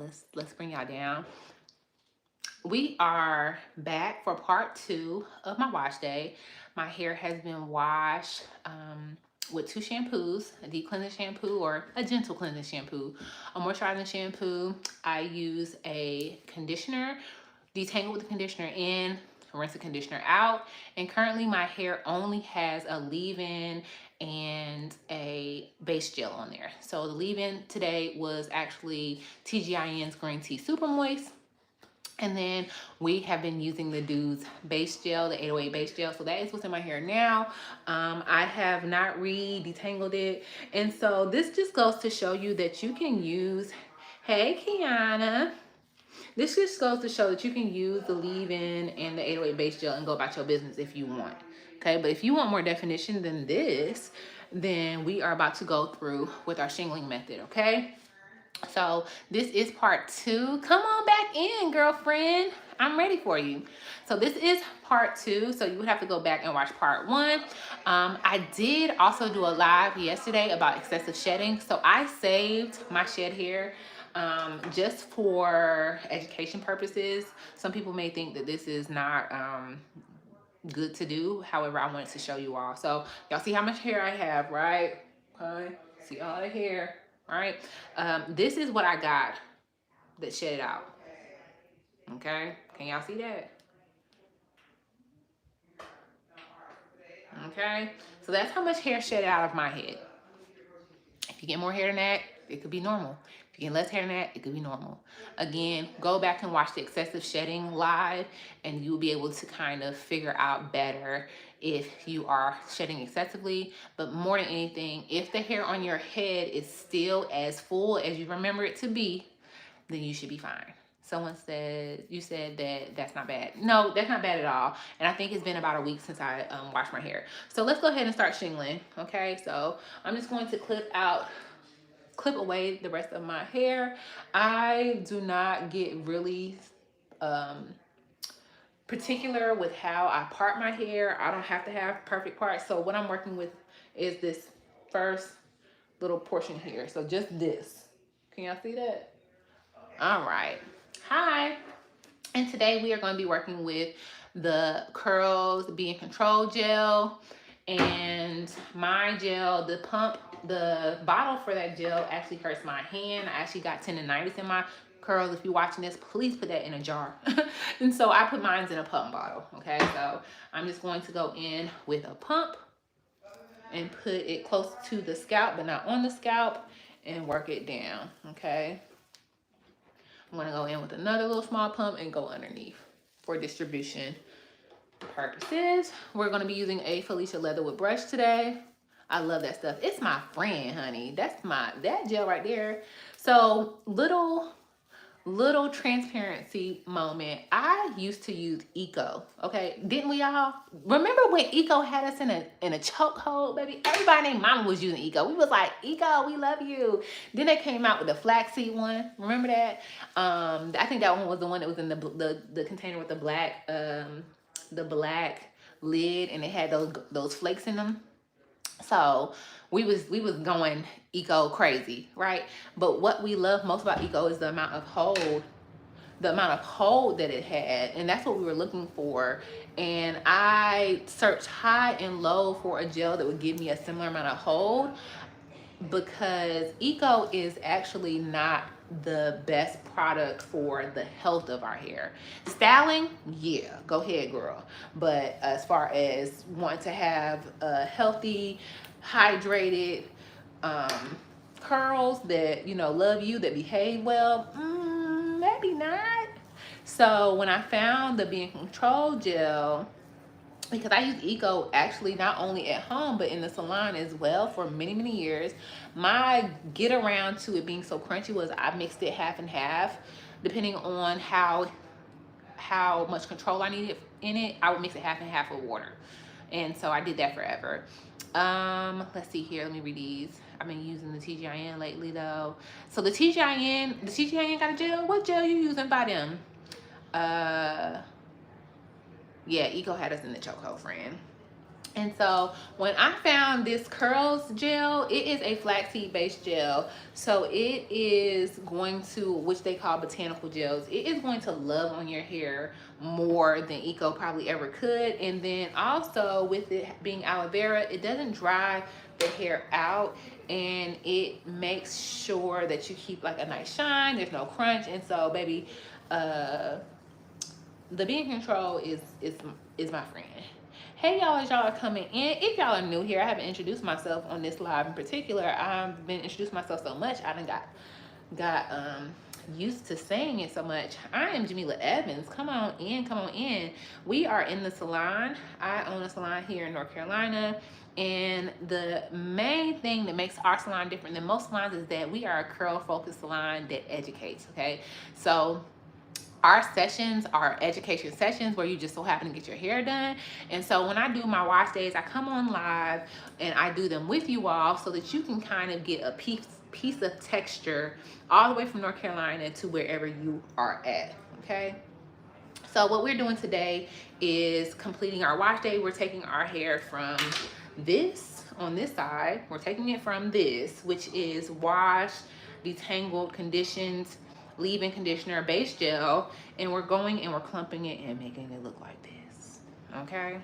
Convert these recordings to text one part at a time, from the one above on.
Let's bring y'all down. We are back for part two of my wash day. My hair has been washed with two shampoos, a deep cleansing shampoo or a gentle cleansing shampoo, a moisturizing shampoo. I use a conditioner, detangle with the conditioner in, rinse the conditioner out, and currently my hair only has a leave-in and a base gel on there. So the leave-in today was actually TGIN's Green Tea Super Moist. And then we have been using the Dude's base gel, the 808 base gel. So that is what's in my hair now. I have not detangled it. And so this just goes to show you that you can use, hey Kiana, this just goes to show that you can use the leave-in and the 808 base gel and go about your business if you want. Okay, but if you want more definition than this, then we are about to go through with our shingling method, okay? So this is part two. Come on back in, girlfriend. I'm ready for you. So this is part two. So you would have to go back and watch part one. I did also do a live yesterday about excessive shedding. So I saved my shed hair just for education purposes. Some people may think that this is not good to do. However, I wanted to show you all. So y'all see how much hair I have, right? Okay. See all the hair. All right, this is what I got that shed out. Okay, can y'all see that? Okay, so that's how much hair shed out of my head. If you get more hair than that, it could be normal. If you get less hair than that, it could be normal. Again, go back and watch the excessive shedding live, and you'll be able to kind of figure out better if you are shedding excessively. But more than anything, if the hair on your head is still as full as you remember it to be, then you should be fine. Someone said, you said that that's not bad. No, that's not bad at all. And I think it's been about a week since I washed my hair. So let's go ahead and start shingling. Okay, so I'm just going to clip away the rest of my hair. I do not get really particular with how I part my hair. I don't have to have perfect parts. So what I'm working with is this first little portion here. So just this. Can y'all see that? All right. Hi. And today we are going to be working with the Curls Be in Control gel. And my gel, the pump, the bottle for that gel actually hurts my hand. I actually got tendonitis in my curls. If you're watching this, please put that in a jar. And so I put mine in a pump bottle. Okay, so I'm just going to go in with a pump and put it close to the scalp, but not on the scalp, and work it down. Okay. I'm gonna go in with another little small pump and go underneath for distribution purposes. We're gonna be using a Felicia Leatherwood brush today. I love that stuff. It's my friend, honey. That gel right there. So little transparency moment. I used to use Eco, okay? Didn't we all? Remember when Eco had us in a chokehold, baby? Everybody named mama was using Eco. We was like, Eco, we love you. Then they came out with the flaxseed one. Remember that? I think that one was the one that was in the container with the black lid, and it had those flakes in them. So we was going Eco crazy, right? But what we love most about Eco is the amount of hold that it had, and that's what we were looking for. And I searched high and low for a gel that would give me a similar amount of hold, because Eco is actually not the best product for the health of our hair. Styling, yeah, go ahead, girl. But as far as wanting to have a healthy, hydrated curls that, you know, love you, that behave well, maybe not. So when I found the Be in Control gel, because I use Eco actually not only at home but in the salon as well for many years, my get around to it being so crunchy was I mixed it half and half, depending on how much control I needed in it. I would mix it half and half with water, and so I did that forever. Let's see here, let me read these. I've been using the TGIN lately though. So the TGIN got a gel. What gel you using by them? Yeah, Eco had us in the chokehold, friend. And so when I found this curls gel, it is a flaxseed based gel. So it is going to, which they call botanical gels, it is going to love on your hair more than Eco probably ever could. And then also with it being aloe vera, it doesn't dry the hair out, and it makes sure that you keep like a nice shine. There's no crunch. And so baby, the being control is my friend. Hey y'all, as y'all are coming in, if y'all are new here, I haven't introduced myself on this live in particular. I've been introducing myself so much, I done got used to saying it so much. I am Jamila Evans. Come on in, come on in. We are in the salon. I own a salon here in North Carolina. And the main thing that makes our salon different than most salons is that we are a curl focused salon that educates, okay? So our sessions are education sessions where you just so happen to get your hair done. And so when I do my wash days, I come on live and I do them with you all so that you can kind of get a piece of texture all the way from North Carolina to wherever you are at, okay? So what we're doing today is completing our wash day. We're taking our hair from this on this side. We're taking it from this, which is wash, detangled, conditioned, leave-in conditioner, base gel, and we're going and we're clumping it and making it look like this, okay?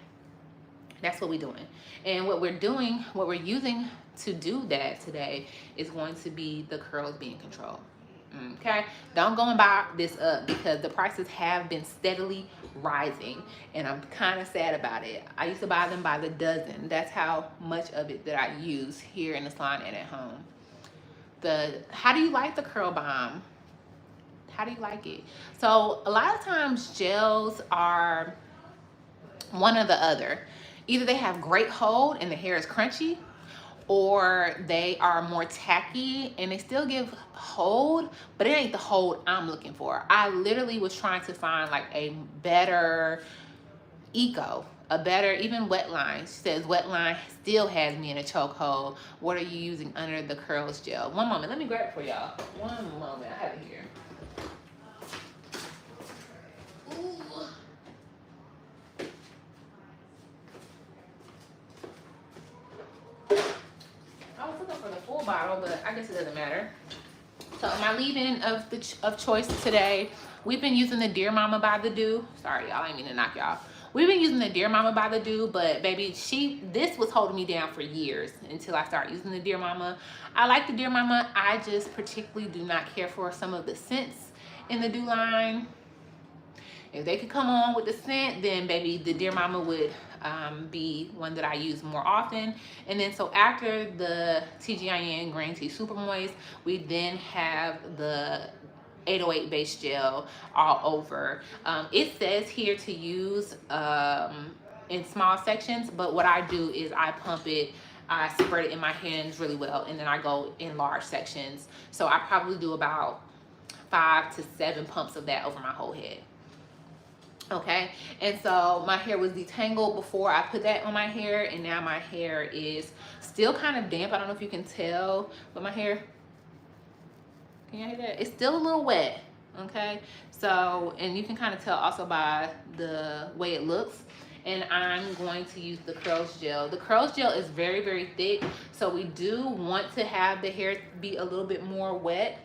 That's what we're doing. And what we're doing, what we're using to do that today is going to be the curls being controlled. Okay, don't go and buy this up because the prices have been steadily rising, and I'm kind of sad about it. I used to buy them by the dozen. That's how much of it that I use here in the salon and at home. How do you like the curl bomb? How do you like it? So a lot of times gels are one or the other. Either they have great hold and the hair is crunchy, or they are more tacky and they still give hold, but it ain't the hold I'm looking for. I literally was trying to find like a better a better, even Wetline. She says Wetline still has me in a chokehold. What are you using under the curls gel? One moment, let me grab it for y'all. One moment, I have it here. I was looking for the full bottle, but I guess it doesn't matter. So my leave-in of choice today, we've been using the Dear Mama by the Dew. Sorry, y'all, I ain't mean to knock y'all. We've been using the Dear Mama by the Dew, but baby, this was holding me down for years until I started using the Dear Mama. I like the Dear Mama. I just particularly do not care for some of the scents in the Dew line. If they could come on with the scent, then baby, the Dear Mama would be one that I use more often. And then so after the TGIN Green Tea Super Moist, we then have the 808 base gel all over. It says here to use in small sections, but what I do is I pump it, I spread it in my hands really well, and then I go in large sections. So I probably do about 5 to 7 pumps of that over my whole head. Okay, and so my hair was detangled before I put that on my hair, and now my hair is still kind of damp. I don't know if you can tell, but my hair, can you hear that? It's still a little wet, okay? So, and you can kind of tell also by the way it looks. And I'm going to use the curls gel. The curls gel is very, very thick, so we do want to have the hair be a little bit more wet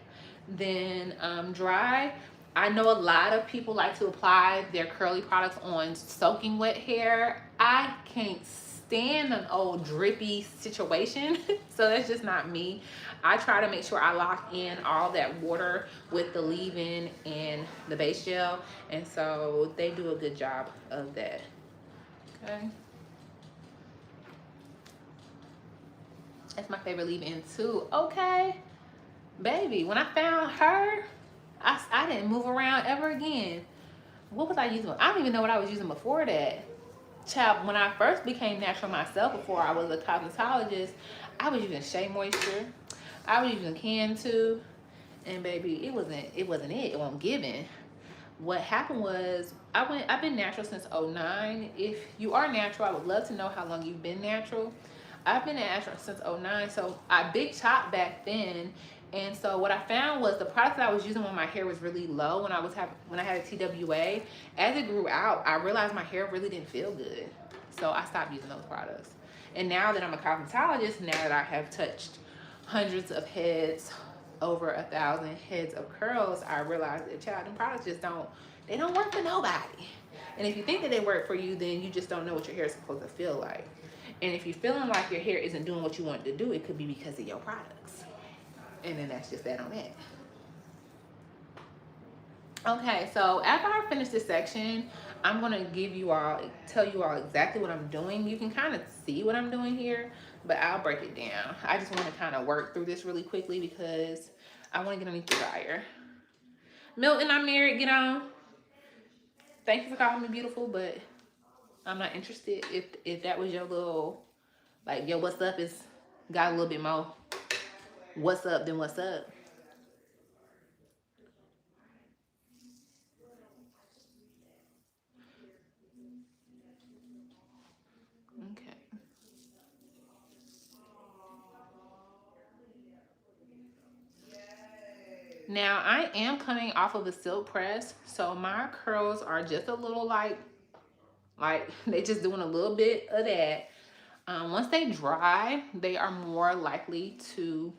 than dry. I know a lot of people like to apply their curly products on soaking wet hair. I can't stand an old drippy situation, so that's just not me. I try to make sure I lock in all that water with the leave-in and the base gel, and so they do a good job of that. Okay. That's my favorite leave-in too. Okay. Baby, when I found her, I didn't move around ever again. What was I using? I don't even know what I was using before that. Child, when I first became natural myself, before I was a cosmetologist, I was using Shea Moisture. I was using Cantu, and baby, it wasn't it. It wasn't giving. What happened was I've been natural since 09. If you are natural, I would love to know how long you've been natural. I've been natural since 09, so I big chopped back then. And so what I found was the product that I was using when my hair was really low, when I had a TWA, as it grew out, I realized my hair really didn't feel good. So I stopped using those products. And now that I'm a cosmetologist, now that I have touched hundreds of heads, over 1,000 heads of curls, I realize that child and products just they don't work for nobody. And if you think that they work for you, then you just don't know what your hair is supposed to feel like. And if you're feeling like your hair isn't doing what you want it to do, it could be because of your products. And then that's just that on that. Okay, so after I finish this section, I'm gonna tell you all exactly what I'm doing. You can kind of see what I'm doing here, but I'll break it down. I just want to kind of work through this really quickly because I want to get underneath the dryer. Milton, I'm married. Get on. Thank you for calling me beautiful, but I'm not interested. If that was your little, like, yo, what's up is got a little bit more what's up than what's up. Okay. Now I am coming off of a silk press, so my curls are just a little like they just doing a little bit of that. Once they dry, they are more likely to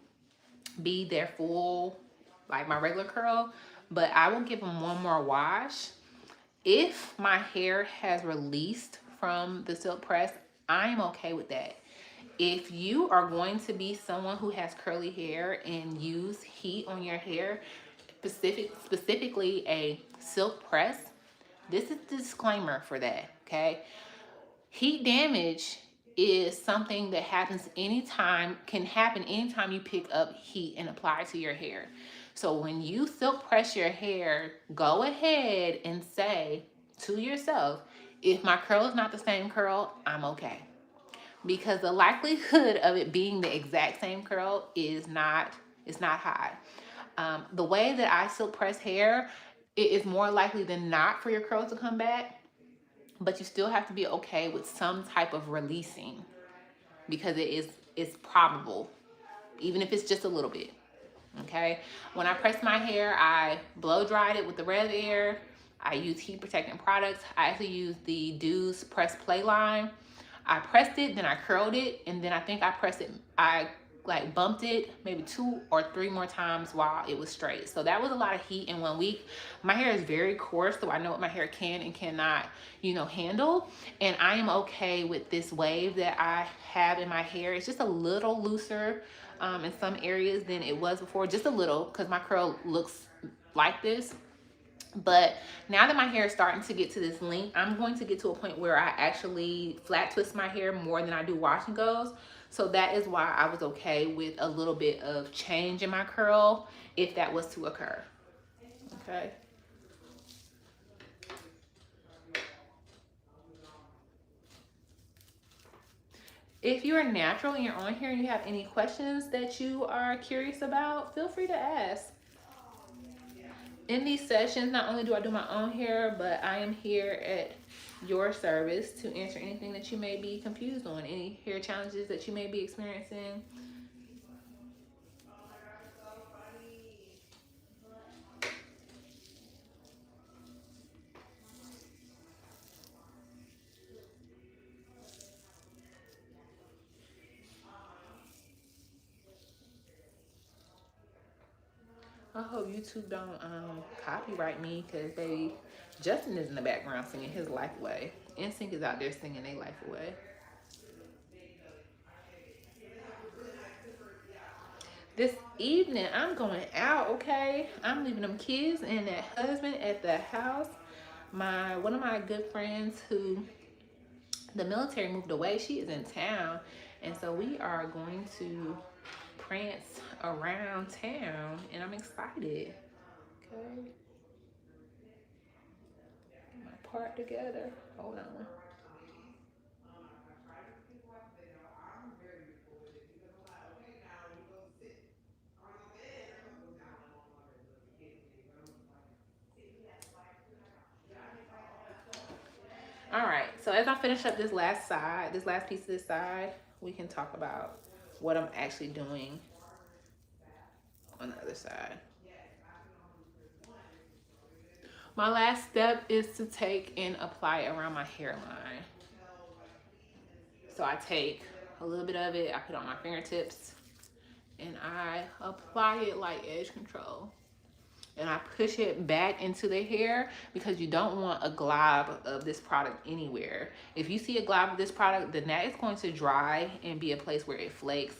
be their full, like my regular curl, but I will give them one more wash. If my hair has released from the silk press, I'm okay with that. If you are going to be someone who has curly hair and use heat on your hair, specifically a silk press, this is the disclaimer for that, okay? Heat damage is something that can happen anytime you pick up heat and apply it to your hair. So when you silk press your hair, go ahead and say to yourself, if my curl is not the same curl, I'm okay. Because the likelihood of it being the exact same curl is not high. The way that I silk press hair, it is more likely than not for your curls to come back, but you still have to be okay with some type of releasing because it's probable, even if it's just a little bit. Okay. When I press my hair, I blow dried it with the Rev Air. I use heat protecting products. I actually use the Dews Press Play line. I pressed it, then I curled it, and then I think I like bumped it maybe 2 or 3 more times while it was straight. So that was a lot of heat in 1 week. My hair is very coarse, so I know what my hair can and cannot, handle. And I am okay with this wave that I have in my hair. It's just a little looser in some areas than it was before, just a little, because my curl looks like this. But now that my hair is starting to get to this length, I'm going to get to a point where I actually flat twist my hair more than I do wash and goes. So that is why I was okay with a little bit of change in my curl if that was to occur. Okay. If you're natural and you're on here and you have any questions that you are curious about, feel free to ask. In these sessions, not only do I do my own hair, but I am here at your service to answer anything that you may be confused on, any hair challenges that you may be experiencing. I hope YouTube don't copyright me, because baby, Justin is in the background singing his life away. NSYNC is out there singing their life away. This evening, I'm going out, okay? I'm leaving them kids and that husband at the house. One of my good friends who the military moved away, she is in town. And so we are going to prance around town, and I'm excited. Okay. Get my part together. Hold on. All right, so as I finish up this last piece of this side, we can talk about what I'm actually doing on the other side. My last step is to take and apply around my hairline. So I take a little bit of it, I put it on my fingertips, and I apply it like edge control. And I push it back into the hair because you don't want a glob of this product anywhere. If you see a glob of this product, then that is going to dry and be a place where it flakes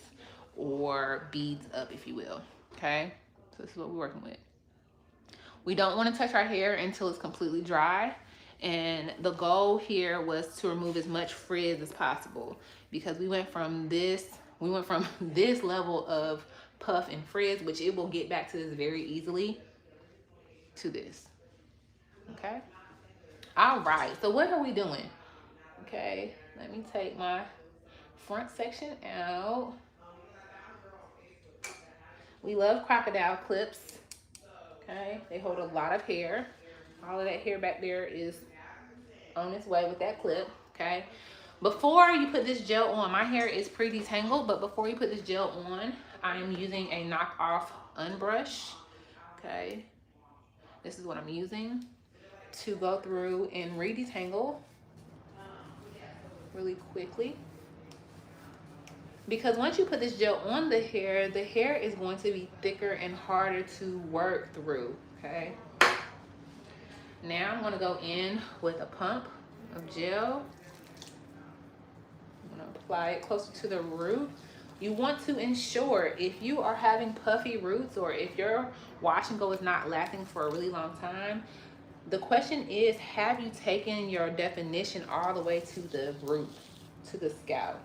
or beads up, if you will. Okay, so this is what we're working with. We don't want to touch our hair until it's completely dry. And the goal here was to remove as much frizz as possible, because we went from this level of puff and frizz, which it will get back to this very easily, to this. Okay, all right, so what are we doing? Okay, let me take my front section out. We love crocodile clips. Okay, they hold a lot of hair. All of that hair back there is on its way with that clip. Okay, before you put this gel on, my hair is pretty tangled, but before you put this gel on, I'm using a knockoff unbrush. Okay, this is what I'm using to go through and re-detangle really quickly. Because once you put this gel on the hair is going to be thicker and harder to work through. Okay, now I'm going to go in with a pump of gel. I'm going to apply it closer to the root. You want to ensure, if you are having puffy roots or if your wash and go is not lasting for a really long time, the question is, have you taken your definition all the way to the root, to the scalp?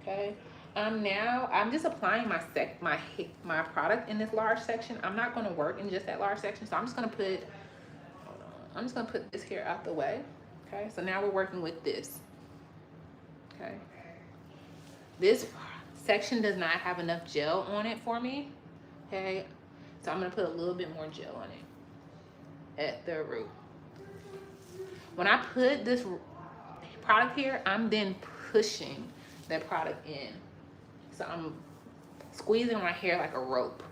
Okay. Now I'm just applying my product in this large section. I'm not going to work in just that large section, so I'm just going to put, hold on, I'm just going to put this here out the way. Okay, so now we're working with this. Okay, this section does not have enough gel on it for me. Okay, so I'm going to put a little bit more gel on it at the root. When I put this product here, I'm then pushing that product in. So I'm squeezing my hair like a rope.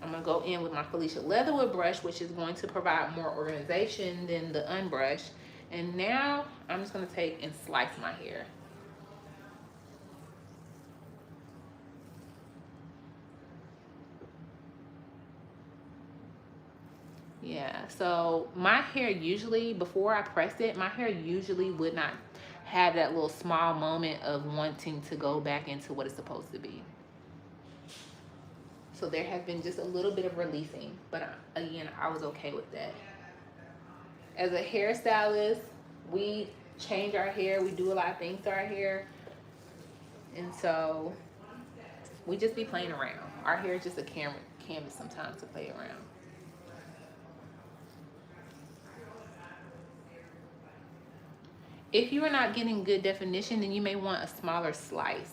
I'm gonna go in with my Felicia Leatherwood brush, which is going to provide more organization than the unbrush. And now I'm just gonna take and slice my hair. Yeah, so my hair usually, before I pressed it, my hair usually would not have that little small moment of wanting to go back into what it's supposed to be. So there has been just a little bit of releasing, but again, I was okay with that. As a hairstylist, we change our hair, we do a lot of things to our hair, and so we just be playing around. Our hair is just a canvas sometimes to play around. If you are not getting good definition, then you may want a smaller slice.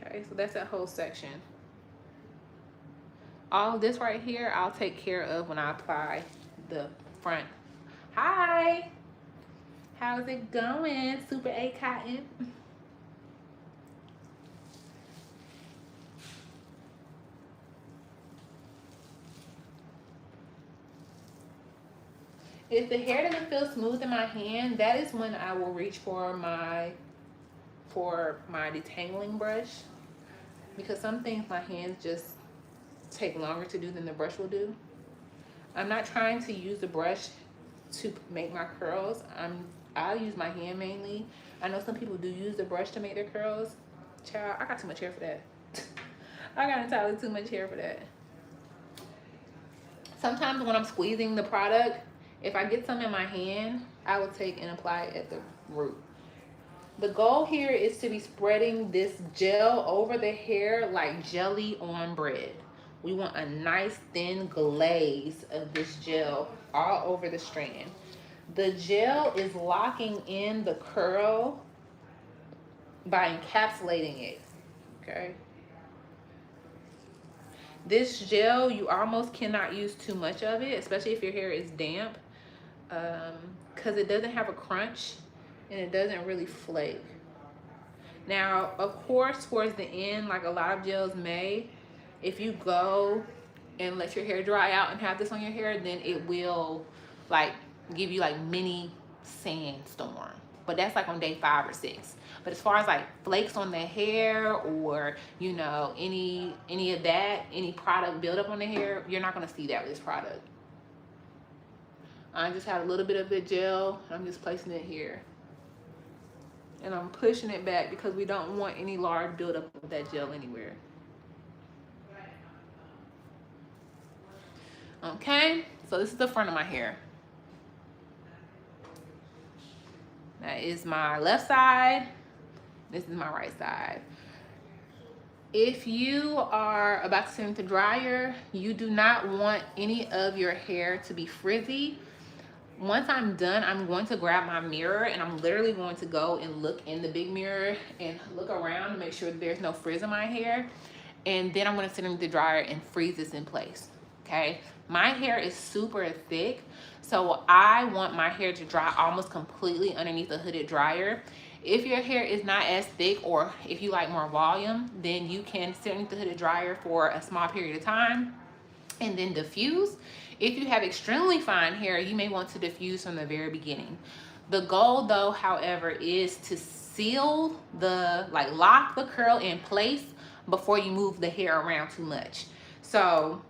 Okay, so that's that whole section. All of this right here, I'll take care of when I apply the front. Hi, how's it going, Super A Cotton? If the hair doesn't feel smooth in my hand, that is when I will reach for my detangling brush, because some things my hands just take longer to do than the brush will do. I'm not trying to use the brush to make my curls. I use my hand mainly. I know some people do use the brush to make their curls. Child, I got too much hair for that. I got entirely too much hair for that. Sometimes when I'm squeezing the product, if I get some in my hand, I will take and apply it at the root. The goal here is to be spreading this gel over the hair like jelly on bread. We want a nice thin glaze of this gel all over the strand. The gel is locking in the curl by encapsulating it, okay? This gel, you almost cannot use too much of it, especially if your hair is damp, because it doesn't have a crunch and it doesn't really flake. Now, of course, towards the end, like a lot of gels may, if you go and let your hair dry out and have this on your hair, then it will like give you like mini sandstorm. But that's like on day 5 or 6. But as far as like flakes on the hair, or you know, any of that, any product buildup on the hair, you're not gonna see that with this product. I just had a little bit of the gel. I'm just placing it here. And I'm pushing it back because we don't want any large buildup of that gel anywhere. Okay, so this is the front of my hair. That is my left side. This is my right side. If you are about to send it to dryer, you do not want any of your hair to be frizzy. Once I'm done, I'm going to grab my mirror and I'm literally going to go and look in the big mirror and look around to make sure that there's no frizz in my hair. And then I'm going to send it to the dryer and freeze this in place. Okay, my hair is super thick, so I want my hair to dry almost completely underneath the hooded dryer. If your hair is not as thick, or if you like more volume, then you can sit underneath the hooded dryer for a small period of time and then diffuse. If you have extremely fine hair, you may want to diffuse from the very beginning. The goal though, however, is to seal the, like lock the curl in place before you move the hair around too much. So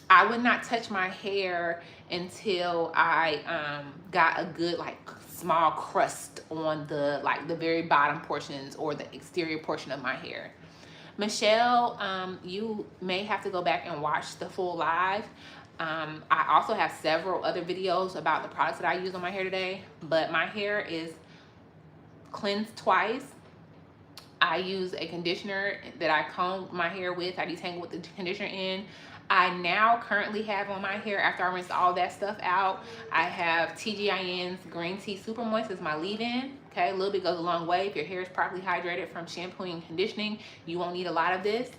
I would not touch my hair until I got a good like small crust on the like the very bottom portions or the exterior portion of my hair. Michelle, you may have to go back and watch the full live. I also have several other videos about the products that I use on my hair today, but my hair is cleansed twice. I use a conditioner that I comb my hair with. I detangle with the conditioner in. I now currently have on my hair, after I rinse all that stuff out, I have TGIN's Green Tea Super Moist as my leave-in. Okay, a little bit goes a long way. If your hair is properly hydrated from shampooing and conditioning, you won't need a lot of this.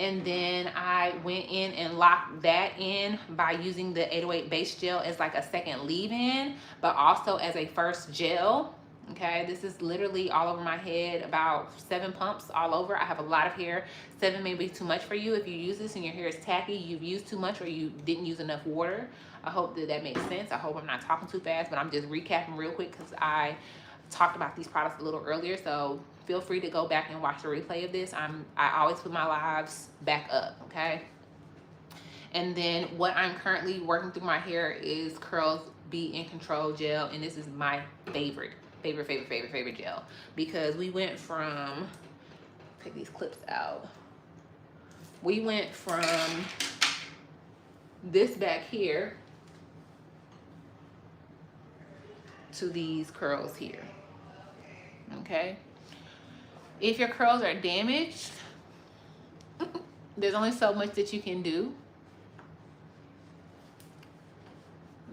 And then I went in and locked that in by using the 808 base gel as like a second leave-in, but also as a first gel. Okay, this is literally all over my head, about 7 pumps all over. I have a lot of hair. 7 may be too much for you. If you use this and your hair is tacky, you've used too much or you didn't use enough water. I hope that that makes sense. I hope I'm not talking too fast, but I'm just recapping real quick because I talked about these products a little earlier. So feel free to go back and watch the replay of this. I always put my lives back up, okay? And then what I'm currently working through my hair is Curls Be in Control gel, and this is my favorite gel, because we went from, take these clips out, we went from this back here to these curls here. Okay, if your curls are damaged, there's only so much that you can do.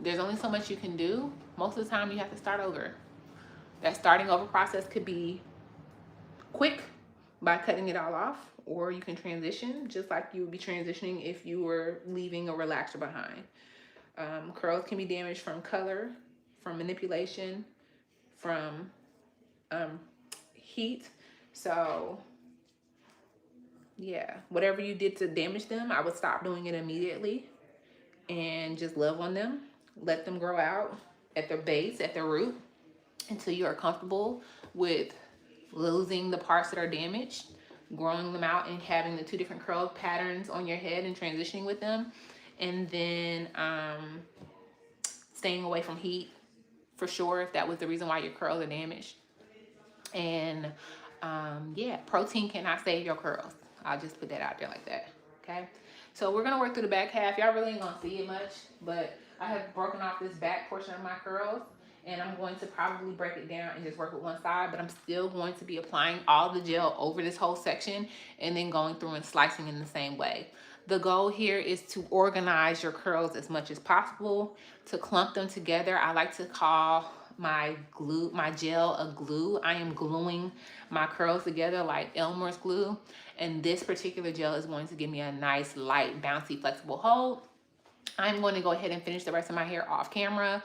There's only so much you can do. Most of the time you have to start over. That starting over process could be quick by cutting it all off, or you can transition just like you would be transitioning if you were leaving a relaxer behind. Curls can be damaged from color, from manipulation, from heat. So yeah, whatever you did to damage them, I would stop doing it immediately and just love on them. Let them grow out at their base, at their root, until you are comfortable with losing the parts that are damaged, growing them out and having the 2 different curl patterns on your head and transitioning with them. And then staying away from heat for sure, if that was the reason why your curls are damaged. And yeah, protein cannot save your curls. I'll just put that out there like that, okay? So we're gonna work through the back half. Y'all really ain't gonna see it much, but I have broken off this back portion of my curls, and I'm going to probably break it down and just work with one side, but I'm still going to be applying all the gel over this whole section and then going through and slicing in the same way. The goal here is to organize your curls as much as possible, to clump them together. I like to call my gel a glue. I am gluing my curls together like Elmer's glue, and this particular gel is going to give me a nice, light, bouncy, flexible hold. I'm going to go ahead and finish the rest of my hair off camera,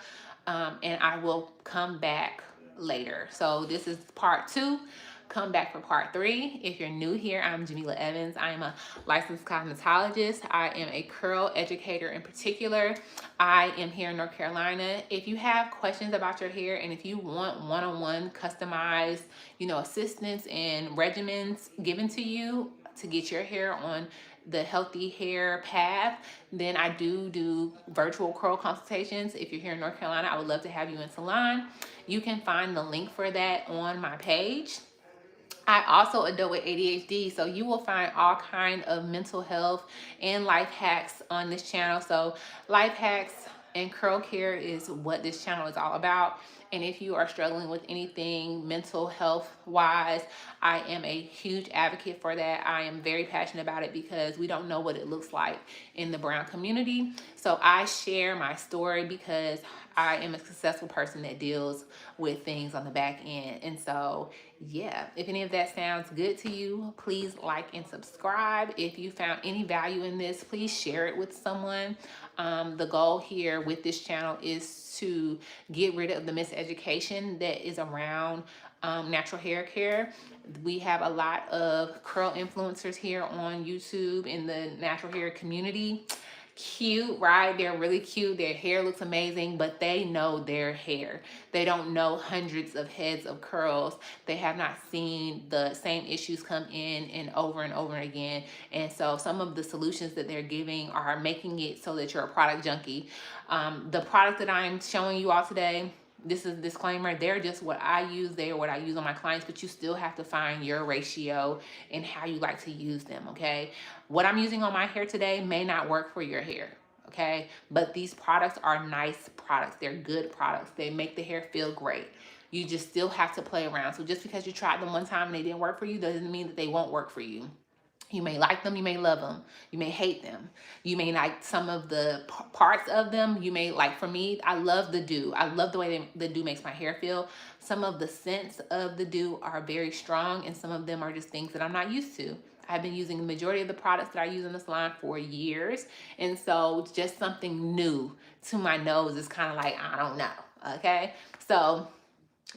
and I will come back later. So this is part 2. come back for part 3. If you're new here, I'm Jamila Evans. I am a licensed cosmetologist. I am a curl educator in particular. I am here in North Carolina. If you have questions about your hair and if you want one-on-one customized, assistance and regimens given to you to get your hair on the healthy hair path, then I do virtual curl consultations. If you're here in North Carolina, I would love to have you in Salon. You can find the link for that on my page. I also adult with ADHD, so you will find all kind of mental health and life hacks on this channel. So life hacks and curl care is what this channel is all about. And if you are struggling with anything mental health wise, I am a huge advocate for that. I am very passionate about it because we don't know what it looks like in the brown community. So I share my story because I am a successful person that deals with things on the back end. And so, yeah, if any of that sounds good to you, please like and subscribe. If you found any value in this, please share it with someone. The goal here with this channel is to get rid of the miseducation that is around natural hair care. We have a lot of curl influencers here on YouTube in the natural hair community. Cute, right? They're really cute. Their hair looks amazing, but they know their hair. They don't know hundreds of heads of curls. They have not seen the same issues come in and over again. And so some of the solutions that they're giving are making it so that you're a product junkie. The product that I'm showing you all today, this is a disclaimer, they're just what I use. They are what I use on my clients, but you still have to find your ratio and how you like to use them, okay? What I'm using on my hair today may not work for your hair, okay? But these products are nice products. They're good products. They make the hair feel great. You just still have to play around. So just because you tried them one time and they didn't work for you doesn't mean that they won't work for you. You may like them, you may love them, you may hate them. You may like some of the parts of them. You may like, for me, I love the dew. I love the way the dew makes my hair feel. Some of the scents of the dew are very strong and some of them are just things that I'm not used to. I've been using the majority of the products that I use in the salon for years. And so just something new to my nose is kind of like, I don't know, okay? So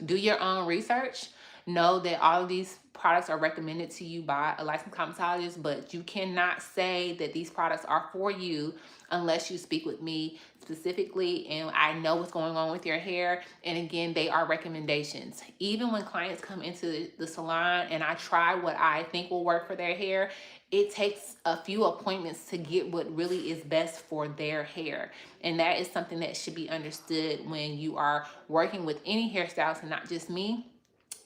do your own research. Know that all of these products are recommended to you by a licensed cosmetologist, but you cannot say that these products are for you unless you speak with me specifically and I know what's going on with your hair. And again, they are recommendations. Even when clients come into the salon and I try what I think will work for their hair, it takes a few appointments to get what really is best for their hair. And that is something that should be understood when you are working with any hairstylist and not just me.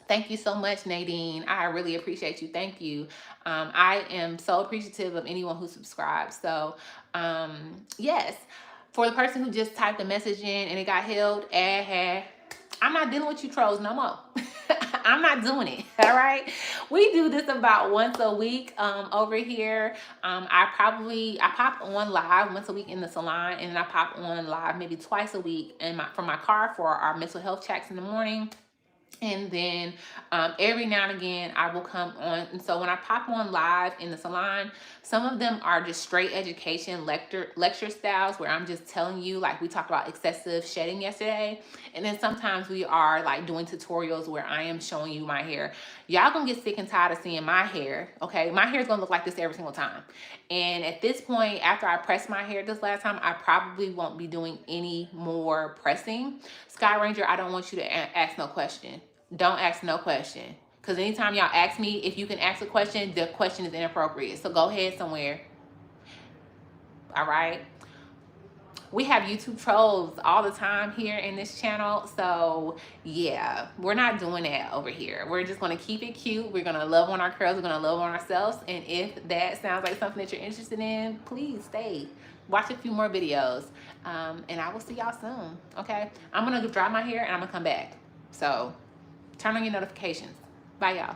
Thank you so much, Nadine. I really appreciate you. Thank you. I am so appreciative of anyone who subscribes. So, yes, for the person who just typed a message in and it got held, I'm not dealing with you trolls no more. I'm not doing it, all right? We do this about once a week over here. I pop on live once a week in the salon, and then I pop on live maybe twice a week from my car for our mental health checks in the morning. And then every now and again, I will come on. And so when I pop on live in the salon, some of them are just straight education lecture styles where I'm just telling you, like we talked about excessive shedding yesterday. And then sometimes we are like doing tutorials where I am showing you my hair. Y'all gonna get sick and tired of seeing my hair, okay? My hair is gonna look like this every single time. And at this point, after I pressed my hair this last time, I probably won't be doing any more pressing. Sky Ranger, I don't want you to ask no question. Don't ask no question. Because anytime y'all ask me if you can ask a question, the question is inappropriate. So go ahead somewhere. All right? We have YouTube trolls all the time here in this channel. So yeah, we're not doing that over here. We're just going to keep it cute. We're going to love on our curls. We're going to love on ourselves. And if that sounds like something that you're interested in, please stay. Watch a few more videos. And I will see y'all soon. Okay? I'm going to dry my hair and I'm going to come back. So turn on your notifications. Bye, y'all.